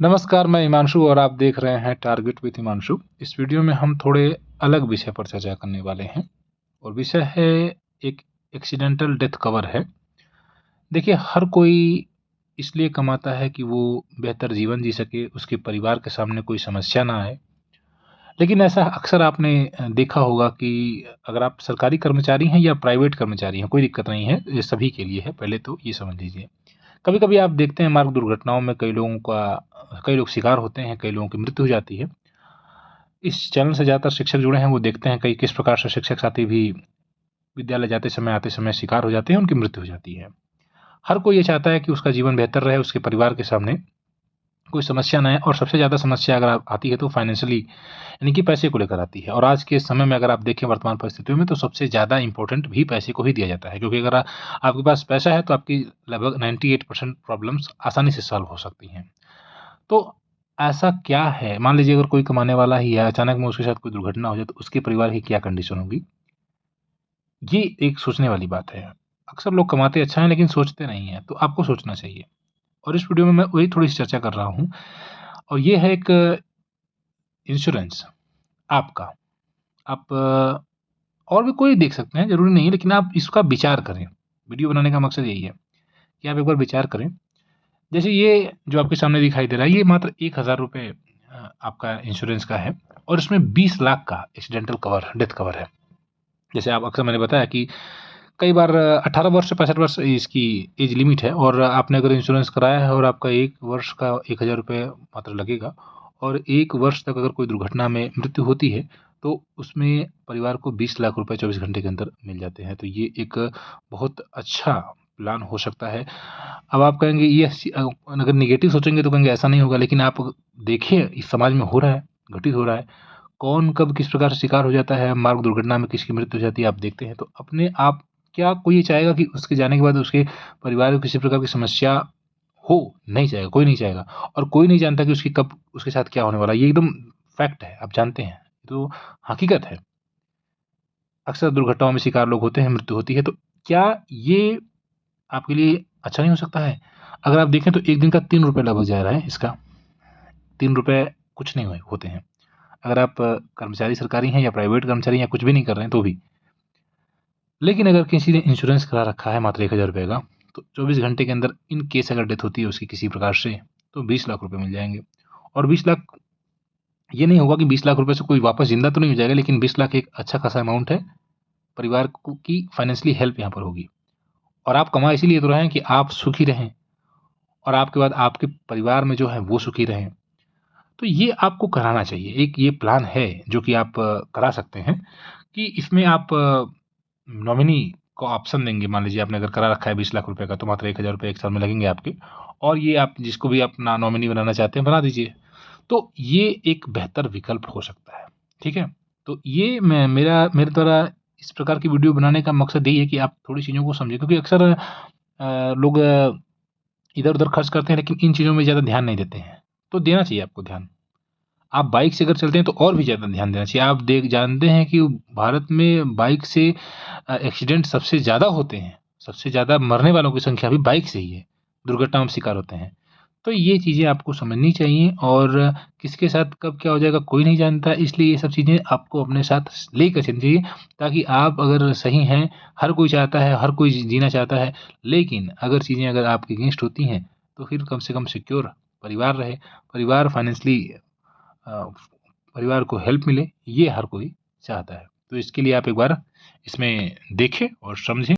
नमस्कार, मैं हिमांशु और आप देख रहे हैं टारगेट विद हिमांशु। इस वीडियो में हम थोड़े अलग विषय पर चर्चा करने वाले हैं और विषय है एक एक्सीडेंटल डेथ कवर है। देखिए, हर कोई इसलिए कमाता है कि वो बेहतर जीवन जी सके, उसके परिवार के सामने कोई समस्या ना आए। लेकिन ऐसा अक्सर आपने देखा होगा कि अगर आप सरकारी कर्मचारी हैं या प्राइवेट कर्मचारी हैं, कोई दिक्कत नहीं है, ये सभी के लिए है, पहले तो ये समझ लीजिए। कभी-कभी आप देखते हैं मार्ग दुर्घटनाओं में कई लोग शिकार होते हैं, कई लोगों की मृत्यु हो जाती है। इस चैनल से ज़्यादातर शिक्षक जुड़े हैं, वो देखते हैं कई किस प्रकार से शिक्षक साथी भी विद्यालय जाते समय, आते समय शिकार हो जाते हैं, उनकी मृत्यु हो जाती है। हर कोई ये चाहता है कि उसका जीवन बेहतर रहे, उसके परिवार के सामने कोई समस्या ना आए और सबसे ज़्यादा समस्या अगर आती है तो फाइनेंशियली यानी कि पैसे को लेकर आती है। और आज के समय में अगर आप देखें वर्तमान परिस्थितियों में तो सबसे ज़्यादा इम्पोर्टेंट भी पैसे को ही दिया जाता है, क्योंकि अगर आपके पास पैसा है तो आपकी लगभग 98% प्रॉब्लम्स आसानी से सॉल्व हो सकती हैं। तो ऐसा क्या है, मान लीजिए अगर कोई कमाने वाला ही है, अचानक में उसके साथ कोई दुर्घटना हो जाए तो उसके परिवार की क्या कंडीशन होगी? ये एक सोचने वाली बात है। अक्सर लोग कमाते अच्छा है लेकिन सोचते नहीं हैं, तो आपको सोचना चाहिए। और इस वीडियो में मैं वही थोड़ी-सी चर्चा कर रहा हूँ और ये है एक इंश्योरेंस आपका। आप और भी कोई देख सकते हैं, ज़रूरी नहीं है, लेकिन आप इसका विचार करें। वीडियो बनाने का मकसद यही है कि आप एक बार विचार करें। जैसे ये जो आपके सामने दिखाई दे रहा है, ये मात्र ₹1000 आपका इंश्योरेंस का है और इसमें 20 लाख का एक्सीडेंटल कवर, डेथ कवर है। जैसे आप अक्सर मैंने बताया कि कई बार 18 वर्ष से 65 वर्ष इसकी एज लिमिट है और आपने अगर इंश्योरेंस कराया है और आपका 1 वर्ष का ₹1000 मात्र लगेगा और 1 वर्ष तक अगर कोई दुर्घटना में मृत्यु होती है, तो उसमें परिवार को 20 लाख रुपए 24 घंटे के अंदर मिल जाते हैं। तो ये एक बहुत अच्छा प्लान हो सकता है। अब आप कहेंगे अगर नेगेटिव सोचेंगे तो कहेंगे ऐसा नहीं होगा, लेकिन आप देखिए इस समाज में हो रहा है, घटित हो रहा है। कौन कब किस प्रकार से शिकार हो जाता है, मार्ग दुर्घटना में किसकी मृत्यु हो जाती है, आप देखते हैं। तो अपने आप क्या कोई ये चाहेगा कि उसके जाने के बाद उसके परिवार को किसी प्रकार की समस्या हो? नहीं चाहेगा, कोई नहीं चाहेगा और कोई नहीं जानता कि उसकी कब उसके साथ क्या होने वाला है। ये एकदम फैक्ट है, आप जानते हैं, तो हकीकत है। अक्सर दुर्घटनाओं में शिकार लोग होते हैं, मृत्यु होती है, तो क्या ये आपके लिए अच्छा नहीं हो सकता है? अगर आप देखें तो 1 दिन का ₹3 लगभग जा रहा है इसका, ₹3 कुछ नहीं हुए होते हैं। अगर आप कर्मचारी सरकारी हैं या प्राइवेट कर्मचारी हैं या कुछ भी नहीं कर रहे हैं तो भी। लेकिन अगर किसी ने इंश्योरेंस करा रखा है मात्र ₹1000 का, तो 24 घंटे के अंदर इन केस अगर डेथ होती है उसकी किसी प्रकार से, तो 20 लाख रुपए मिल जाएँगे। और 20 लाख ये नहीं होगा कि 20 लाख रुपए से कोई वापस ज़िंदा तो नहीं हो जाएगा, लेकिन 20 लाख एक अच्छा खासा अमाउंट है, परिवार को की फाइनेंशियली हेल्प यहाँ पर होगी। और आप कमा इसीलिए तो रहे हैं कि आप सुखी रहें और आपके बाद आपके परिवार में जो है वो सुखी रहें। तो ये आपको कराना चाहिए। एक ये प्लान है जो कि आप करा सकते हैं कि इसमें आप नॉमिनी को ऑप्शन देंगे। मान लीजिए आपने अगर करा रखा है 20 लाख रुपए का तो मात्र ₹1000 1 साल में लगेंगे आपके और ये आप जिसको भी अपना नॉमिनी बनाना चाहते हैं बना दीजिए। तो ये एक बेहतर विकल्प हो सकता है, ठीक है? तो ये मैं मेरा मेरे द्वारा इस प्रकार की वीडियो बनाने का मकसद यही है कि आप थोड़ी चीज़ों को समझें, क्योंकि अक्सर लोग इधर-उधर खर्च करते हैं लेकिन इन चीज़ों में ज़्यादा ध्यान नहीं देते हैं। तो देना चाहिए आपको ध्यान। आप बाइक से अगर चलते हैं तो और भी ज़्यादा ध्यान देना चाहिए। आप जानते हैं कि भारत में बाइक से एक्सीडेंट सबसे ज़्यादा होते हैं। सबसे ज़्यादा मरने वालों की संख्या भी बाइक से ही है, दुर्घटनाओं में शिकार होते हैं। तो ये चीज़ें आपको समझनी चाहिए और किसके साथ कब क्या हो जाएगा कोई नहीं जानता, इसलिए ये सब चीज़ें आपको अपने साथ लेकर चलनी चाहिए ताकि आप अगर सही हैं, हर कोई चाहता है, हर कोई जीना चाहता है, लेकिन अगर चीज़ें अगर आपके अगेंस्ट होती हैं, तो फिर कम से कम सिक्योर परिवार रहे, परिवार फाइनेंशियली अ, परिवार को हेल्प मिले, ये हर कोई चाहता है। तो इसके लिए आप एक बार इसमें देखें और समझें।